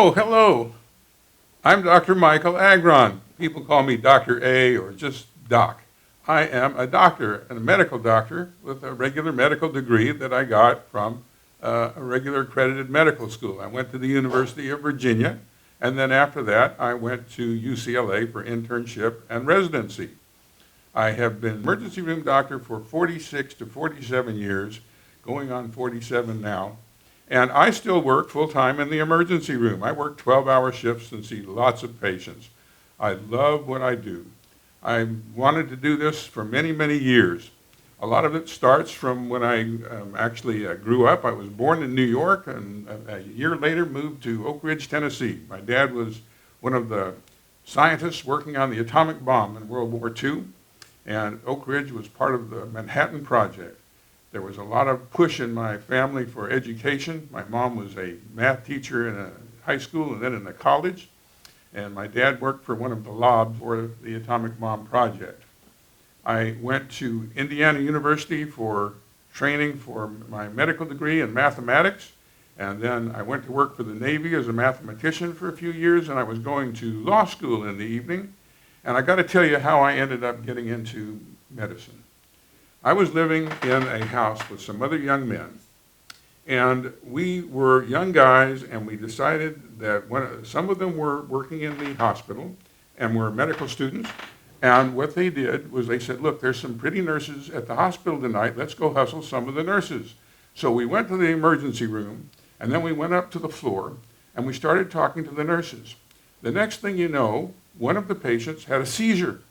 Oh, hello. I'm Dr. Michael Agron. People call me Dr. A or just Doc. I am a doctor, and a medical doctor with a regular medical degree that I got from a regular accredited medical school. I went to the University of Virginia, and then after that, I went to UCLA for internship and residency. I have been emergency room doctor for 46 to 47 years, going on 47 now. And I still work full-time in the emergency room. I work 12-hour shifts and see lots of patients. I love what I do. I wanted to do this for many, many years. A lot of it starts from when I actually grew up. I was born in New York and a year later moved to Oak Ridge, Tennessee. My dad was one of the scientists working on the atomic bomb in World War II, and Oak Ridge was part of the Manhattan Project. There was a lot of push in my family for education. My mom was a math teacher in a high school and then in a college, and my dad worked for one of the labs for the atomic bomb project. I went to Indiana University for training for my medical degree in mathematics, and then I went to work for the Navy as a mathematician for a few years, and I was going to law school in the evening. And I got to tell you how I ended up getting into medicine. I was living in a house with some other young men, and we were young guys, and we decided that some of them were working in the hospital and were medical students, and what they did was they said, look, there's some pretty nurses at the hospital tonight, let's go hustle some of the nurses. So we went to the emergency room, and then we went up to the floor, and we started talking to the nurses. The next thing you know, one of the patients had a seizure.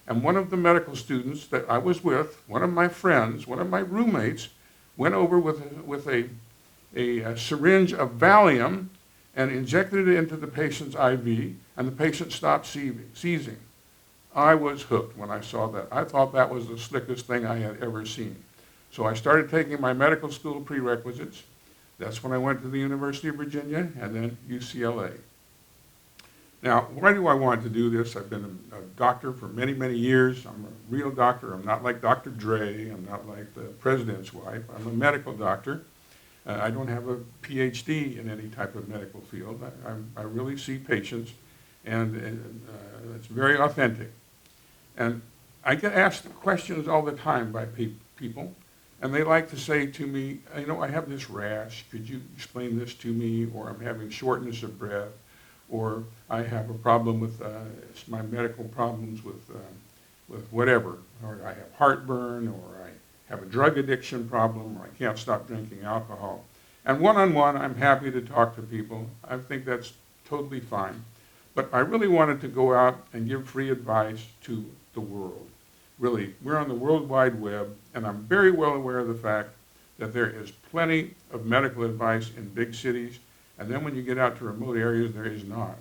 And one of the medical students that I was with, one of my friends, one of my roommates, went over with a syringe of Valium and injected it into the patient's IV, and the patient stopped seizing. I was hooked when I saw that. I thought that was the slickest thing I had ever seen. So I started taking my medical school prerequisites. That's when I went to the University of Virginia and then UCLA. Now, why do I want to do this? I've been a doctor for many, many years. I'm a real doctor. I'm not like Dr. Dre. I'm not like the president's wife. I'm a medical doctor. I don't have a PhD in any type of medical field. I really see patients, and it's very authentic. And I get asked questions all the time by people, and they like to say to me, you know, I have this rash. Could you explain this to me? Or I'm having shortness of breath. Or I have a problem with my medical problems with whatever, or I have heartburn, or I have a drug addiction problem, or I can't stop drinking alcohol. And one-on-one, I'm happy to talk to people. I think that's totally fine. But I really wanted to go out and give free advice to the world. Really, we're on the World Wide Web, and I'm very well aware of the fact that there is plenty of medical advice in big cities. And then when you get out to remote areas, there is not.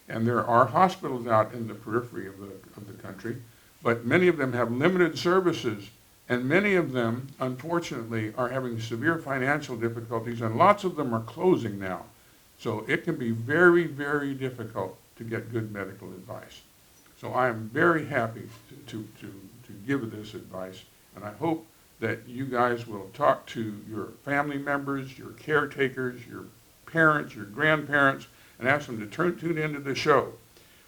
And there are hospitals out in the periphery of the country, but many of them have limited services, and many of them, unfortunately, are having severe financial difficulties, and lots of them are closing now. So it can be very, very difficult to get good medical advice. So I am very happy to give this advice, and I hope that you guys will talk to your family members, your caretakers, your parents, your grandparents, and ask them to tune into the show.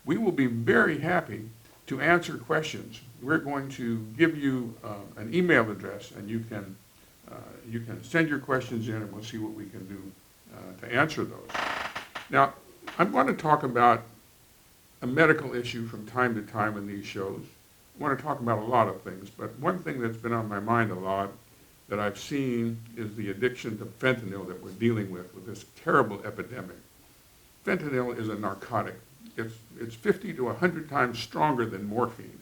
We will be very happy to answer questions. We're going to give you an email address, and you can send your questions in, and we'll see what we can do to answer those. Now, I'm going to talk about a medical issue from time to time in these shows. I want to talk about a lot of things, but one thing that's been on my mind a lot that I've seen is the addiction to fentanyl that we're dealing with this terrible epidemic. Fentanyl is a narcotic. It's 50 to 100 times stronger than morphine.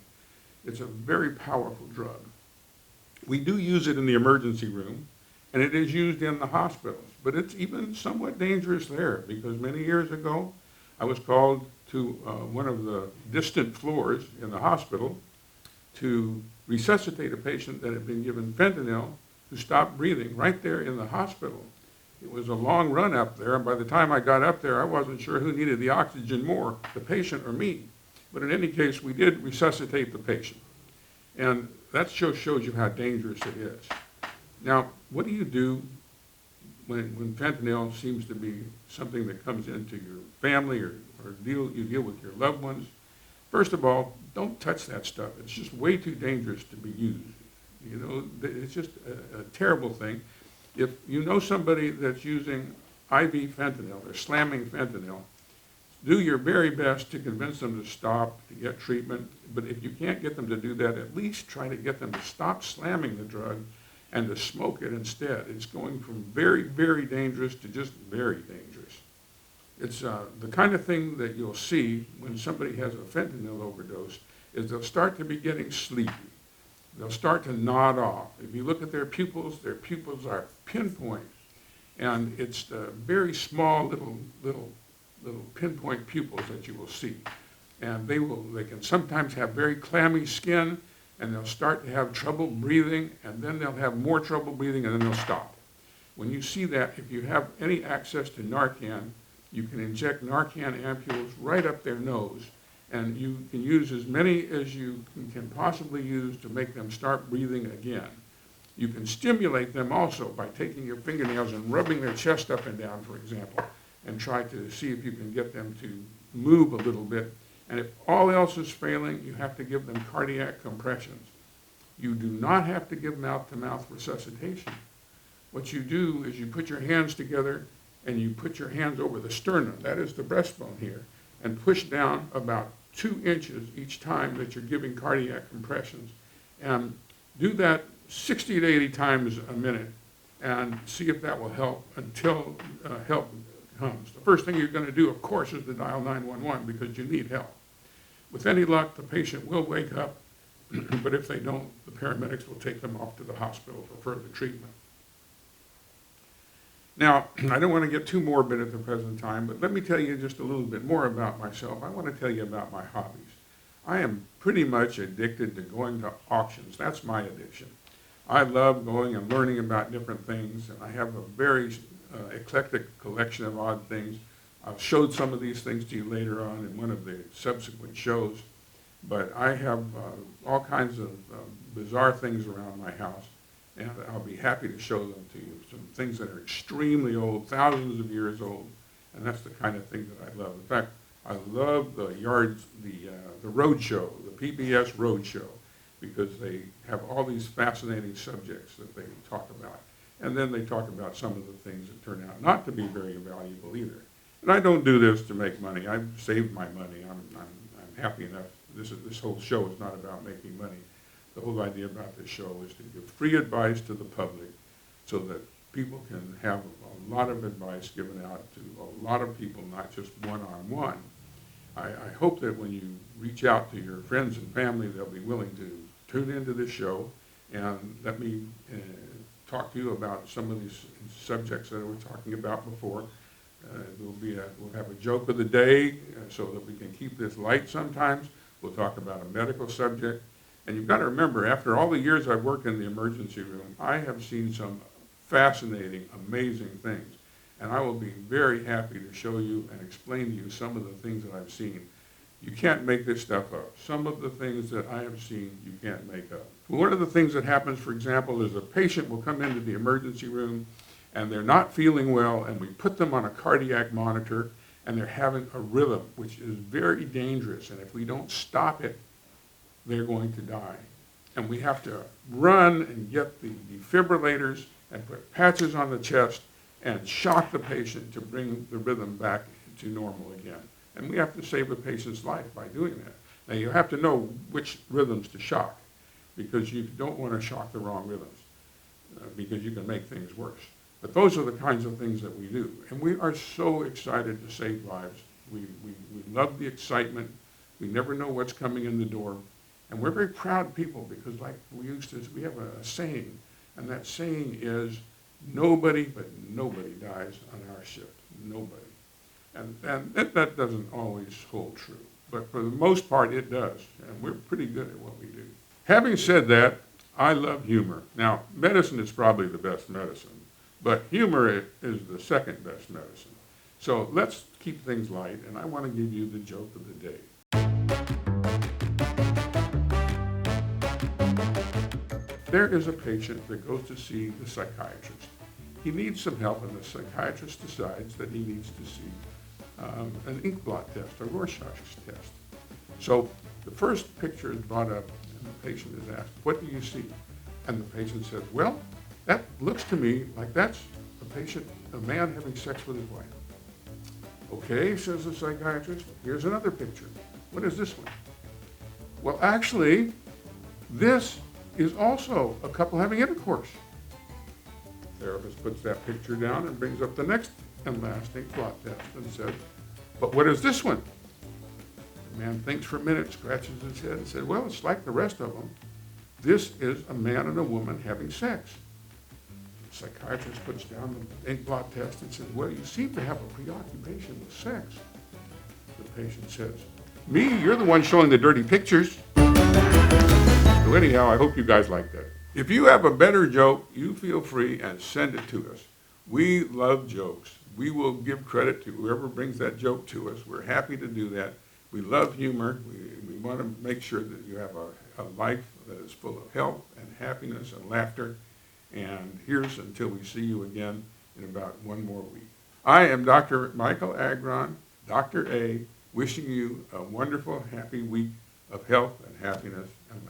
It's a very powerful drug. We do use it in the emergency room, and it is used in the hospitals, but it's even somewhat dangerous there, because many years ago, I was called to one of the distant floors in the hospital to resuscitate a patient that had been given fentanyl who stopped breathing right there in the hospital. It was a long run up there, and by the time I got up there, I wasn't sure who needed the oxygen more, the patient or me. But in any case, we did resuscitate the patient. And that just shows you how dangerous it is. Now, what do you do when fentanyl seems to be something that comes into your family or you deal with your loved ones, first of all, don't touch that stuff. It's just way too dangerous to be used. You know, it's just a terrible thing. If you know somebody that's using IV fentanyl, they're slamming fentanyl, do your very best to convince them to stop, to get treatment. But if you can't get them to do that, at least try to get them to stop slamming the drug and to smoke it instead. It's going from very, very dangerous to just very dangerous. It's the kind of thing that you'll see when somebody has a fentanyl overdose is they'll start to be getting sleepy. They'll start to nod off. If you look at their pupils are pinpoint. And it's the very small little pinpoint pupils that you will see. And they can sometimes have very clammy skin, and they'll start to have trouble breathing, and then they'll have more trouble breathing, and then they'll stop. When you see that, if you have any access to Narcan, you can inject Narcan ampules right up their nose, and you can use as many as you can possibly use to make them start breathing again. You can stimulate them also by taking your fingernails and rubbing their chest up and down, for example, and try to see if you can get them to move a little bit. And if all else is failing, you have to give them cardiac compressions. You do not have to give mouth-to-mouth resuscitation. What you do is you put your hands together and you put your hands over the sternum, that is the breastbone here, and push down about 2 inches each time that you're giving cardiac compressions. And do that 60 to 80 times a minute and see if that will help until help comes. The first thing you're going to do, of course, is to dial 911 because you need help. With any luck, the patient will wake up, but if they don't, the paramedics will take them off to the hospital for further treatment. Now, I don't want to get too morbid at the present time, but let me tell you just a little bit more about myself. I want to tell you about my hobbies. I am pretty much addicted to going to auctions. That's my addiction. I love going and learning about different things, and I have a very eclectic collection of odd things. I'll show some of these things to you later on in one of the subsequent shows, but I have all kinds of bizarre things around my house, and I'll be happy to show them to you. Some things that are extremely old, thousands of years old, and that's the kind of thing that I love. In fact, I love the road show, the PBS road show, because they have all these fascinating subjects that they talk about. And then they talk about some of the things that turn out not to be very valuable either. And I don't do this to make money. I've saved my money. I'm happy enough. This whole show is not about making money. The whole idea about this show is to give free advice to the public so that people can have a lot of advice given out to a lot of people, not just one-on-one. I hope that when you reach out to your friends and family, they'll be willing to tune into this show and let me talk to you about some of these subjects that I was talking about before. We'll have a joke of the day so that we can keep this light sometimes. We'll talk about a medical subject. And you've got to remember, after all the years I've worked in the emergency room, I have seen some fascinating, amazing things. And I will be very happy to show you and explain to you some of the things that I've seen. You can't make this stuff up. Some of the things that I have seen, you can't make up. One of the things that happens, for example, is a patient will come into the emergency room and they're not feeling well, and we put them on a cardiac monitor, and they're having a rhythm, which is very dangerous. And if we don't stop it, they're going to die. And we have to run and get the defibrillators and put patches on the chest and shock the patient to bring the rhythm back to normal again. And we have to save a patient's life by doing that. Now, you have to know which rhythms to shock, because you don't want to shock the wrong rhythms, because you can make things worse. But those are the kinds of things that we do. And we are so excited to save lives. We love the excitement. We never know what's coming in the door. And we're very proud people because, like we have a saying, and that saying is, nobody but nobody dies on our shift. Nobody. And that doesn't always hold true. But for the most part, it does. And we're pretty good at what we do. Having said that, I love humor. Now, medicine is probably the best medicine, but humor is the second best medicine. So let's keep things light, and I want to give you the joke of the day. There is a patient that goes to see the psychiatrist, he needs some help, and the psychiatrist decides that he needs to see an ink blot test, a Rorschach's test. So the first picture is brought up, and the patient is asked, "What do you see?" And the patient says, "Well, that looks to me like that's a man having sex with his wife." "Okay," says the psychiatrist, "here's another picture. What is this one?" "Well, actually, this is also a couple having intercourse." The therapist puts that picture down and brings up the next and last ink blot test and says, "But what is this one?" The man thinks for a minute, scratches his head, and said, "Well, it's like the rest of them. This is a man and a woman having sex." The psychiatrist puts down the ink blot test and says, "Well, you seem to have a preoccupation with sex." The patient says, "Me? You're the one showing the dirty pictures." So anyhow, I hope you guys like that. If you have a better joke, you feel free and send it to us. We love jokes. We will give credit to whoever brings that joke to us. We're happy to do that. We love humor. We want to make sure that you have a life that is full of health and happiness and laughter. And here's until we see you again in about one more week. I am Dr. Michael Agron, Dr. A, wishing you a wonderful, happy week of health and happiness and